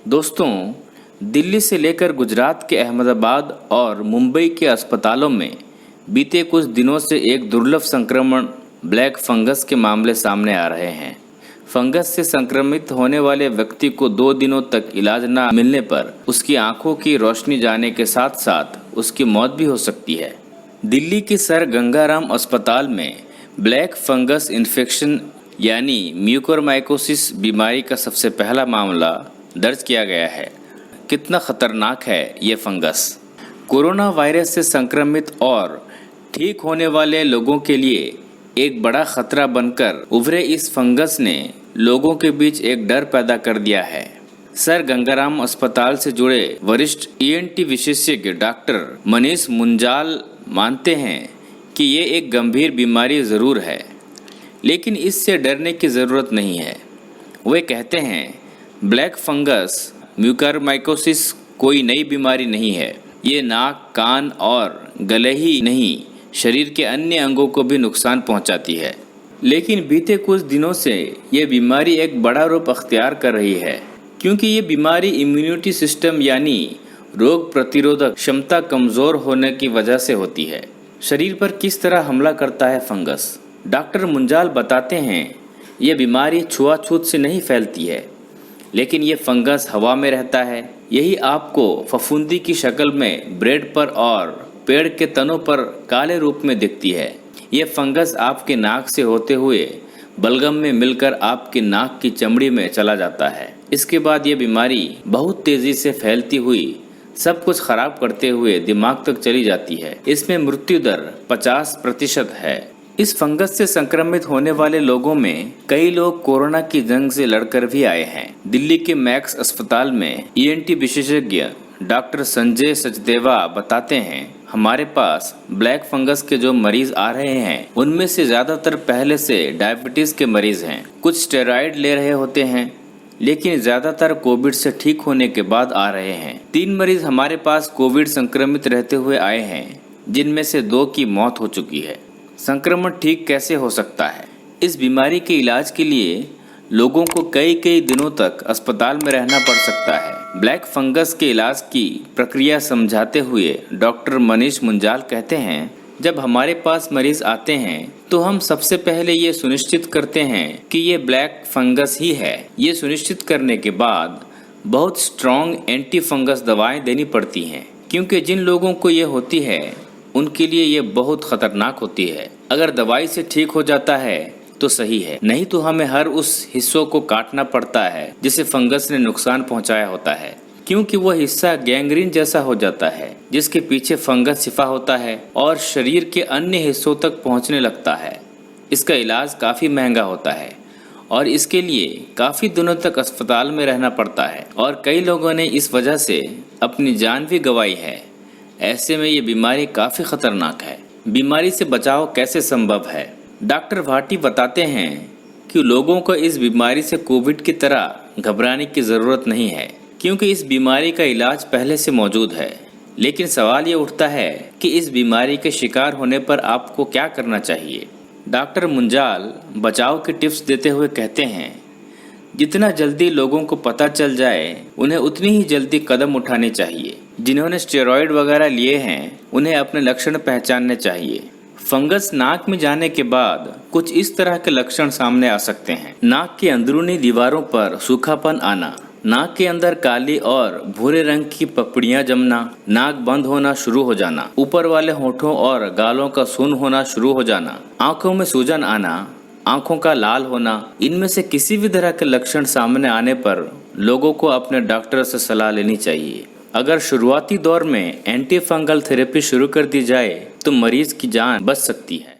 दोस्तों, दिल्ली से लेकर गुजरात के अहमदाबाद और मुंबई के अस्पतालों में बीते कुछ दिनों से एक दुर्लभ संक्रमण ब्लैक फंगस के मामले सामने आ रहे हैं। फंगस से संक्रमित होने वाले व्यक्ति को 2 दिनों तक इलाज न मिलने पर उसकी आंखों की रोशनी जाने के साथ साथ उसकी मौत भी हो सकती है। दिल्ली के सर गंगाराम अस्पताल में ब्लैक फंगस इन्फेक्शन यानी म्यूकोरमाइकोसिस बीमारी का सबसे पहला मामला दर्ज किया गया है। कितना खतरनाक है ये फंगस। कोरोना वायरस से संक्रमित और ठीक होने वाले लोगों के लिए एक बड़ा खतरा बनकर उभरे इस फंगस ने लोगों के बीच एक डर पैदा कर दिया है। सर गंगाराम अस्पताल से जुड़े वरिष्ठ ईएनटी विशेषज्ञ डॉक्टर मनीष मुंजाल मानते हैं कि ये एक गंभीर बीमारी ज़रूर है, लेकिन इससे डरने की ज़रूरत नहीं है। वे कहते हैं, ब्लैक फंगस म्यूकोरमाइकोसिस कोई नई बीमारी नहीं है। ये नाक, कान और गले ही नहीं, शरीर के अन्य अंगों को भी नुकसान पहुंचाती है। लेकिन बीते कुछ दिनों से ये बीमारी एक बड़ा रूप अख्तियार कर रही है, क्योंकि ये बीमारी इम्यूनिटी सिस्टम यानी रोग प्रतिरोधक क्षमता कमज़ोर होने की वजह से होती है। शरीर पर किस तरह हमला करता है फंगस? डॉक्टर मुंजाल बताते हैं, ये बीमारी छुआछूत से नहीं फैलती है, लेकिन ये फंगस हवा में रहता है। यही आपको फफूंदी की शक्ल में ब्रेड पर और पेड़ के तनों पर काले रूप में दिखती है। ये फंगस आपके नाक से होते हुए बलगम में मिलकर आपकी नाक की चमड़ी में चला जाता है। इसके बाद ये बीमारी बहुत तेजी से फैलती हुई सब कुछ खराब करते हुए दिमाग तक चली जाती है। इसमें मृत्यु दर 50% है। इस फंगस से संक्रमित होने वाले लोगों में कई लोग कोरोना की जंग से लड़कर भी आए हैं। दिल्ली के मैक्स अस्पताल में ईएनटी विशेषज्ञ डॉक्टर संजय सचदेवा बताते हैं, हमारे पास ब्लैक फंगस के जो मरीज आ रहे हैं उनमें से ज्यादातर पहले से डायबिटीज के मरीज हैं। कुछ स्टेरॉइड ले रहे होते हैं, लेकिन ज्यादातर कोविड से ठीक होने के बाद आ रहे हैं। 3 मरीज हमारे पास कोविड संक्रमित रहते हुए आए हैं, जिनमें से 2 की मौत हो चुकी है। संक्रमण ठीक कैसे हो सकता है? इस बीमारी के इलाज के लिए लोगों को कई दिनों तक अस्पताल में रहना पड़ सकता है। ब्लैक फंगस के इलाज की प्रक्रिया समझाते हुए डॉक्टर मनीष मुंजाल कहते हैं, जब हमारे पास मरीज आते हैं तो हम सबसे पहले ये सुनिश्चित करते हैं कि ये ब्लैक फंगस ही है। ये सुनिश्चित करने के बाद बहुत स्ट्रॉन्ग एंटी फंगस दवाएं देनी पड़ती हैं, क्योंकि जिन लोगों को ये होती है उनके लिए ये बहुत खतरनाक होती है। अगर दवाई से ठीक हो जाता है तो सही है, नहीं तो हमें हर उस हिस्सों को काटना पड़ता है जिसे फंगस ने नुकसान पहुंचाया होता है, क्योंकि वह हिस्सा गैंग्रीन जैसा हो जाता है जिसके पीछे फंगस छिपा होता है और शरीर के अन्य हिस्सों तक पहुंचने लगता है। इसका इलाज काफ़ी महंगा होता है और इसके लिए काफ़ी दिनों तक अस्पताल में रहना पड़ता है और कई लोगों ने इस वजह से अपनी जान भी गंवाई है। ऐसे में ये बीमारी काफ़ी खतरनाक है। बीमारी से बचाव कैसे संभव है? डॉक्टर भाटी बताते हैं कि लोगों को इस बीमारी से कोविड की तरह घबराने की ज़रूरत नहीं है, क्योंकि इस बीमारी का इलाज पहले से मौजूद है। लेकिन सवाल ये उठता है कि इस बीमारी के शिकार होने पर आपको क्या करना चाहिए? डॉक्टर मुंजाल बचाव के टिप्स देते हुए कहते हैं, जितना जल्दी लोगों को पता चल जाए उन्हें उतनी ही जल्दी कदम उठाने चाहिए। जिन्होंने स्टेरॉइड वगैरह लिए हैं उन्हें अपने लक्षण पहचानने चाहिए। फंगस नाक में जाने के बाद कुछ इस तरह के लक्षण सामने आ सकते हैं। नाक की अंदरूनी दीवारों पर सूखापन आना, नाक के अंदर काली और भूरे रंग की पपड़ियां जमना, नाक बंद होना शुरू हो जाना, ऊपर वाले होठों और गालों का सून होना शुरू हो जाना, आंखों में सूजन आना, आंखों का लाल होना। इनमें से किसी भी तरह के लक्षण सामने आने पर लोगों को अपने डॉक्टर से सलाह लेनी चाहिए। अगर शुरुआती दौर में एंटी फंगल थेरेपी शुरू कर दी जाए तो मरीज की जान बच सकती है।